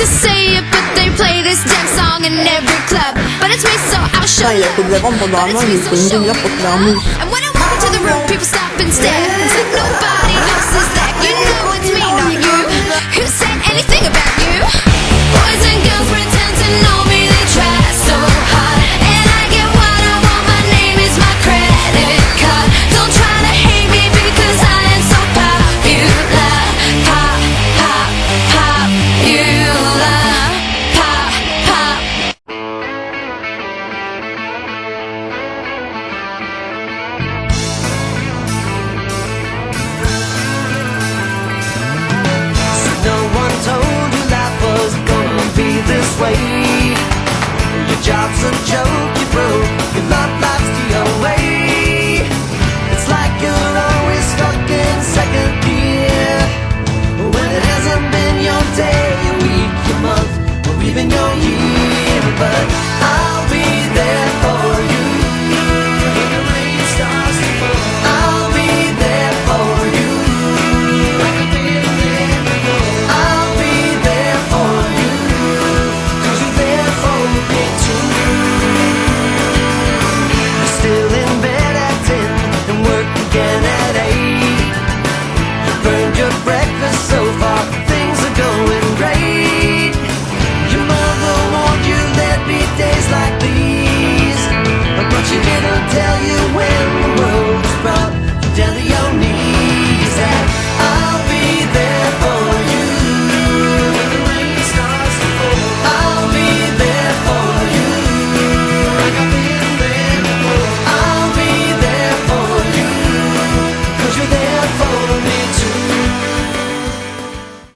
to say it, but they play this damn song in every club. But it's me, so I'll show Sai, you. ecco, due volte But it's me, so show you. And when I walk into the room, people stop and stare. It's like nobody else is there. You know it's me, not you. Who said anything about you? Boys and girls pretend to know me, they try so hard. And I get what I want, my name is my credit card. Don't try to hate me because I am so popular. Pop, pop, popular. Pop, pop. No one told you life was gonna be this way. Your job's a joke, you broke, your love life's the your way. It's like you're always stuck in second gear, when it hasn't been your day, your week, your month, or even your year. But